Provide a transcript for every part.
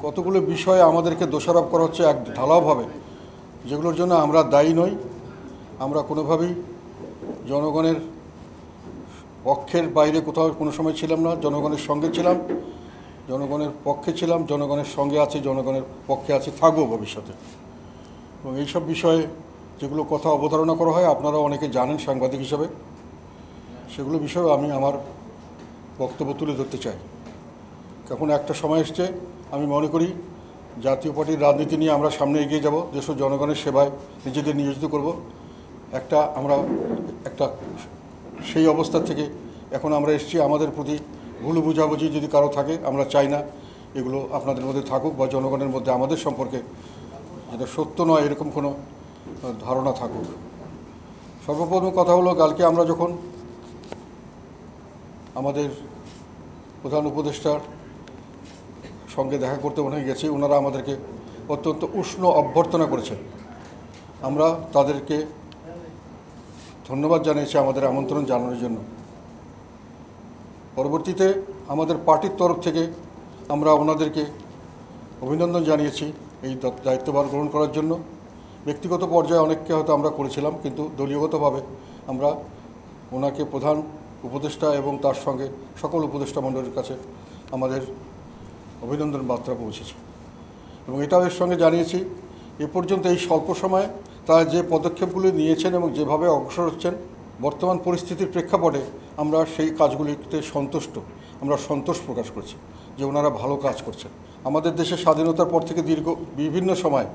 কতগুলো বিষয়ে আমাদেরকে দোষারোপ করা হচ্ছে এক ঢালাওভাবে, যেগুলোর জন্য আমরা দায়ী নই। আমরা কোনোভাবেই জনগণের পক্ষের বাইরে কোথাও কোনো সময় ছিলাম না। জনগণের সঙ্গে ছিলাম, জনগণের পক্ষে ছিলাম, জনগণের সঙ্গে আছি, জনগণের পক্ষে আছি, থাকবো ভবিষ্যতে। এবং এইসব বিষয়ে যেগুলো কথা অবতারণা করা হয় আপনারা অনেকে জানেন সাংবাদিক হিসাবে, সেগুলো বিষয়ে আমি আমার বক্তব্য তুলে ধরতে চাই। এখন একটা সময় এসছে, আমি মনে করি জাতীয় পার্টির রাজনীতি নিয়ে আমরা সামনে এগিয়ে যাব, দেশ ও জনগণের সেবায় নিজেদের নিয়োজিত করব। আমরা একটা সেই অবস্থা থেকে এখন আমরা এসেছি। আমাদের প্রতি ভুল বুঝাবুঝি যদি কারো থাকে, আমরা চাই না এগুলো আপনাদের মধ্যে থাকুক বা জনগণের মধ্যে আমাদের সম্পর্কে যেটা সত্য নয় এরকম কোনো ধারণা থাকুক। সর্বপ্রথম কথা হলো, কালকে আমরা যখন আমাদের প্রধান উপদেষ্টার সঙ্গে দেখা করতে ওখানে গেছি, ওনারা আমাদেরকে অত্যন্ত উষ্ণ অভ্যর্থনা করেছেন। আমরা তাদেরকে ধন্যবাদ জানিয়েছি আমাদের আমন্ত্রণ জানানোর জন্য। পরবর্তীতে আমাদের পার্টির তরফ থেকে আমরা ওনাদেরকে অভিনন্দন জানিয়েছি এই দায়িত্বভার গ্রহণ করার জন্য। ব্যক্তিগত পর্যায়ে অনেককে হয়তো আমরা করেছিলাম, কিন্তু দলীয়গতভাবে আমরা ওনাকে প্রধান উপদেষ্টা এবং তার সঙ্গে সকল উপদেষ্টা মণ্ডলীর কাছে আমাদের অভিনন্দন বার্তা পৌঁছেছে। এবং এটাও এর সঙ্গে জানিয়েছি এ পর্যন্ত এই স্বল্প সময়ে তারা যে পদক্ষেপগুলি নিয়েছেন এবং যেভাবে অগ্রসর হচ্ছেন, বর্তমান পরিস্থিতির প্রেক্ষাপটে আমরা সেই কাজগুলিতে সন্তুষ্ট। আমরা সন্তোষ প্রকাশ করছি যে ওনারা ভালো কাজ করছেন। আমাদের দেশের স্বাধীনতার পর থেকে বিভিন্ন সময়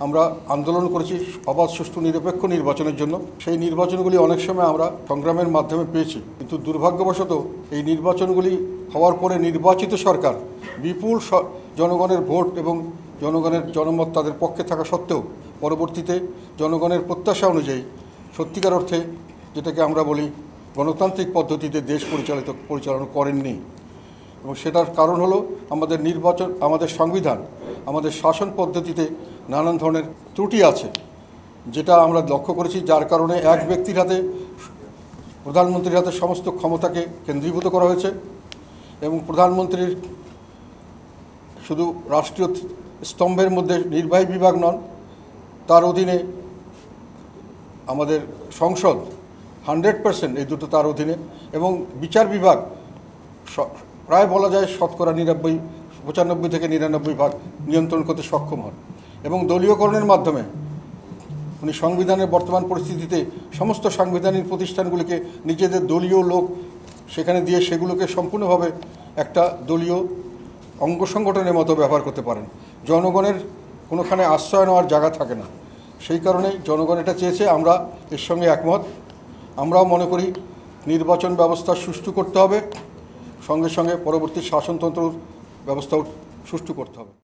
আমরা আন্দোলন করেছি অবাধ, সুষ্ঠু, নিরপেক্ষ নির্বাচনের জন্য। সেই নির্বাচনগুলি অনেক সময় আমরা সংগ্রামের মাধ্যমে পেয়েছি, কিন্তু দুর্ভাগ্যবশত এই নির্বাচনগুলি হওয়ার পরে নির্বাচিত সরকার বিপুল জনগণের ভোট এবং জনগণের জনমত তাদের পক্ষে থাকা সত্ত্বেও পরবর্তীতে জনগণের প্রত্যাশা অনুযায়ী সত্যিকার অর্থে যেটাকে আমরা বলি গণতান্ত্রিক পদ্ধতিতে দেশ পরিচালনা করেননি। এবং সেটার কারণ হলো আমাদের নির্বাচন, আমাদের সংবিধান, আমাদের শাসন পদ্ধতিতে নানান ধরনের ত্রুটি আছে, যেটা আমরা লক্ষ্য করেছি, যার কারণে এক ব্যক্তির হাতে, প্রধানমন্ত্রীর হাতে সমস্ত ক্ষমতাকে কেন্দ্রীভূত করা হয়েছে। এবং প্রধানমন্ত্রীর শুধু রাষ্ট্রীয় স্তম্ভের মধ্যে নির্বাহী বিভাগ নন, তার অধীনে আমাদের সংসদ 100% এই দুটো তার অধীনে, এবং বিচার বিভাগ প্রায় বলা যায় শতকরা 95 থেকে 99% নিয়ন্ত্রণ করতে সক্ষম হন। এবং দলীয়করণের মাধ্যমে উনি সংবিধানের বর্তমান পরিস্থিতিতে সমস্ত সাংবিধানিক প্রতিষ্ঠানগুলিকে নিজেদের দলীয় লোক সেখানে দিয়ে সেগুলোকে সম্পূর্ণভাবে একটা দলীয় অঙ্গ সংগঠনের মতো ব্যবহার করতে পারেন। জনগণের কোনোখানে আশ্রয় নেওয়ার জায়গা থাকে না। সেই কারণেই জনগণ এটা চেয়েছে, আমরা এর সঙ্গে একমত। আমরাও মনে করি নির্বাচন ব্যবস্থা সুষ্ঠু করতে হবে, সঙ্গে সঙ্গে পরবর্তী শাসনতন্ত্র ব্যবস্থাও সুষ্ঠু করতে হবে।